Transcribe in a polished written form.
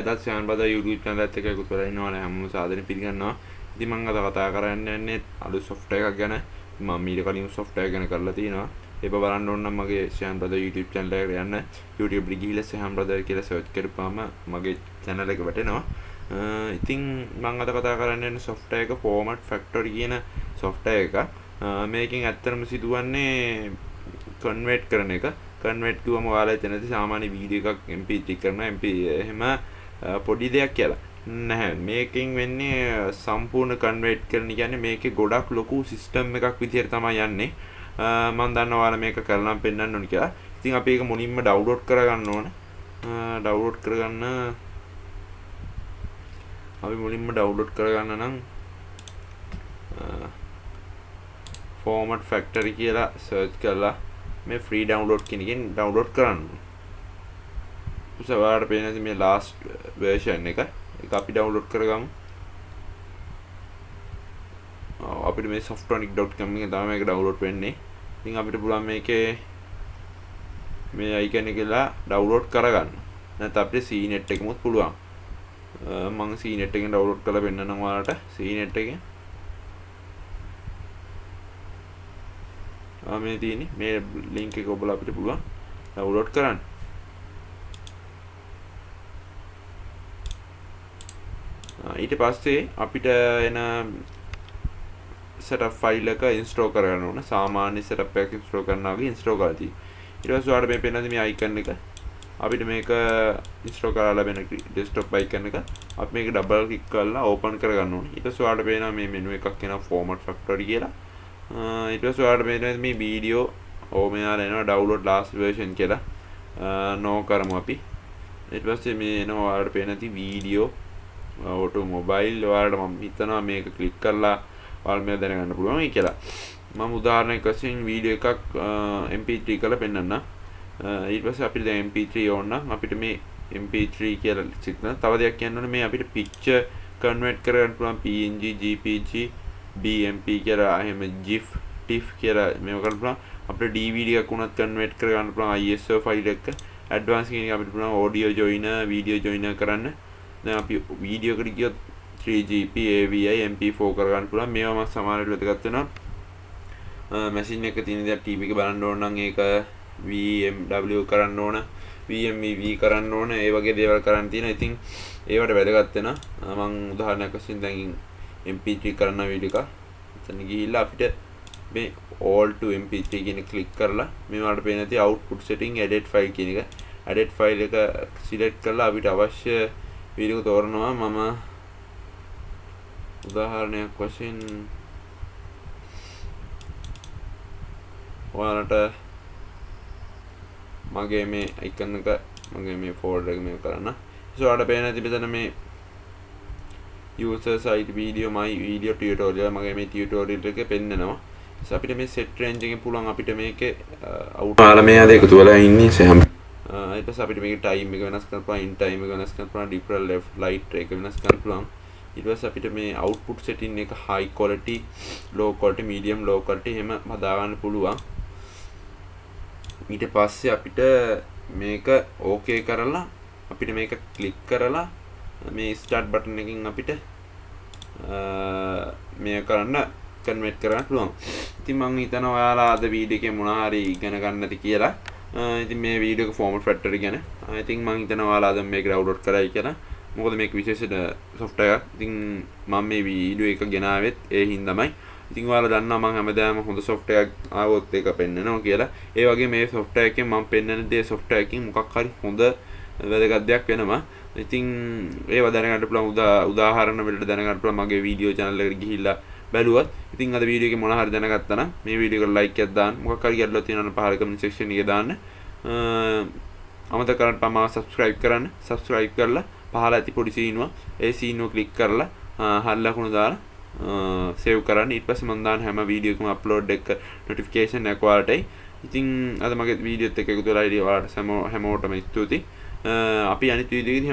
එදත් සයන් බද YouTube channel එකත් එක්ක එකතු වෙලා ඉන්නවා නේ හැමෝම සාදරයෙන් පිළිගන්නවා. ඉතින් මම අද කතා කරන්න යන්නේ අලුත් software එකක් ගැන. මම ඊට කලින් software ගැන කරලා තිනවා. ඒක බලන්න ඕන නම් මගේ සයන් බද YouTube channel එකට යන්න. YouTube එකට ගිහිල්ලා සයන් බද කියලා search කරපුවාම මගේ channel එක වැටෙනවා. ඉතින් මම අද කතා කරන්න යන්නේ software එක Format Factory කියන software එක. මේකෙන් ඇත්තටම සිදුවන්නේ convert කරන එක. convert කිව්වම ඔයාලා එතනදී සාමාන්‍ය වීඩියෝ එකක් MP3 කරනවා MP එහෙම පොඩි දෙයක් කියලා නැහැ. මේකෙන් වෙන්නේ සම්පූර්ණ කන්වර්ට් කරන කියන්නේ මේකේ ගොඩක් ලොකු සිස්ටම් එකක් විදියට තමයි යන්නේ. මම දන්නවා ඔයාලා මේක කරලා පෙන්නන්න ඕන කියලා. ඉතින් අපි ඒක මුලින්ම ඩවුන්ලෝඩ් කරගන්න ඕන. ඩවුන්ලෝඩ් කරගන්න අපි මුලින්ම ඩවුන්ලෝඩ් කරගන්න නම් Format Factory කියලා සර්ච් කරලා මේ free download කියන එකෙන් download කරන්න. ඔයාලට පේන්නේ මේ last version එක. ඒක අපි download කරගමු. අපිට මේ softonic.com එකෙන් තමයි මේක download වෙන්නේ. ඉතින් අපිට පුළුවන් මේකේ මේ icon එකලා download කරගන්න. නැත්නම් අපිට CNET එකෙමුත් පුළුවන්. මම CNET එකෙන් download කරලා පෙන්නනවා ඔයාලට. CNET එකෙන් මේ තියෙන්නේ මේ link එක ඔබලා අපිට පුළුවන් download කරන්න. ඊට පස්සේ අපිට එන setup file එක install කරගන්න ඕන. සාමාන්‍ය setup එකක් install කරනවා වගේ install කරලා තියෙනවා. ඊට පස්සේ ඔයාලට මේ පෙන්නන මේ icon එක අපිට මේක install කරලා ලැබෙන desktop icon එක අපි මේක double click කරලා open කරගන්න ඕනේ. ඊට පස්සේ ඔයාලට පේනවා මේ menu එකක් එනවා Format Factory කියලා. ඊට පස්සේ ඔයාලට පේනවා මේ වීඩියෝ මෙයාලා එනවා download last version කියලා. no කරමු අපි. ඊට පස්සේ මේ එනවා ඔයාලට පේන ති වීඩියෝ automobile ඔයාලට මම හිතනවා මේක ක්ලික් කරලා ඔයාලා මේක දැනගන්න පුළුවන් කියලා. මම උදාහරණයක් වශයෙන් වීඩියෝ එකක් MP3 කරලා පෙන්නන්න. ඊට පස්සේ අපිට දැන් MP3 ඕන නම් අපිට මේ MP3 කියලා සිග්නල් තව දෙයක් කියන්න ඕනේ මේ අපිට picture convert කරගන්න පුළුවන් PNG JPG BMP කියලා එහෙම GIF TIFF කියලා මේව කරන්න පුළුවන්. අපිට DVD එකක් උනත් convert කරගන්න පුළුවන් ISO file එක. advanced කියන එක අපිට පුළුවන් audio joiner video joiner කරන්න. දැන් අපි වීඩියෝ එකට ගියොත් 3GP AVI MP4 කරගන්න පුළුවන්. මේවා මම සමහර වෙලාවට වැදගත් වෙනවා. මැෂින් එක තියෙන දේ TV එක බලන්න ඕන නම් ඒක VMW කරන්න ඕන, VMEV කරන්න ඕන, ඒ වගේ දේවල් කරන්න තියෙනවා. ඉතින් ඒවට වැදගත් වෙනවා. මම උදාහරණයක් වශයෙන් දැන් MP3 කරන වීඩියෝ එක එතන ගිහිල්ලා අපිට මේ all to MP3 කියන ක්ලික් කරලා මේ වලට පේන තියෙ output setting edit file කියන එක edit file එක select කරලා අපිට අවශ්‍ය වීඩියෝ තෝරනවා. මම උදාහරණයක් වශයෙන් ඔයාලට මගේ මේ icon එක මගේ මේ folder එක මේක කරන්න. ඒ ඔයාලට පේන තිබෙන මේ user site video my video tutorial මගේ මේ tutorial එකේ පෙන්නනවා. so අපිට මේ set range එකෙන් පුළුවන් අපිට මේකේ out ඔයාලා මේ අද එකතු වෙලා ඉන්නේ සෑම ඊට පස්සේ අපිට මේකේ time එක වෙනස් කරන්න පුළුවන් in time එක වෙනස් කරන්න පුළුවන් different left light එක වෙනස් කරන්න පුළුවන්. ඊට පස්සේ අපිට මේ output setting එක high quality low quality medium low quality එහෙම හදා ගන්න පුළුවන්. ඊට පස්සේ අපිට මේක okay කරලා අපිට මේක click කරලා මේ start button එකකින් අපිට මේ කරන්න convert කරන්න පුළුවන්. ඉතින් මම හිතනවා ඔයාලා අද වීඩියෝ එකේ මොනවා හරි ඉගෙන ගන්න ඇති කියලා. ඉතින් මේ වීඩියෝ එක Format Factory ගැන. ඉතින් මම හිතනවා ඔයාලා අද මේක download කරයි කියලා. මොකද මේක විශේෂ software එකක්. ඉතින් මම මේ වීඩියෝ එක ගෙනාවෙත් ඒ හින්දාමයි. ඉතින් ඔයාලා දන්නවා මම හැමදාම හොඳ software එකක් ආවොත් ඒක පෙන්නනවා කියලා. ඒ වගේ මේ software එකෙන් මම පෙන්නන දේ software එකකින් මොකක් හරි හොඳ වැදගත් දෙයක් වෙනවා. ඉතින් ඒව දැනගන්න පුළුවන් උදාහරණ වලට දැනගන්න පුළුවන් මගේ වීඩියෝ channel එකට ගිහිල්ලා බැලුවත්. ඉතින් අද වීඩියෝ එකේ මොනවා හරි දැනගත්තා නම් මේ වීඩියෝ එකට like එකක් දාන්න. මොකක් හරි ගැටලුවක් තියෙනවා නම් පහල comment section එකේ දාන්න. අමතක කරන්න පමා subscribe කරන්න. subscribe කරලා පහල ඇති පොඩි සීනුව ඒ සීනුව click කරලා හල් ලකුණු දාලා save කරන්න. ඊට පස්සේ මම දාන හැම වීඩියෝ එකකම upload එක notification එක ඔයාලටයි. ඉතින් අද මගේ වීඩියෝත් එක්ක එකතු වෙලා ඉතින් ඔයාලට හැමෝටම ස්තුතියි. අපි අනිත් වීඩියෝ එකේදී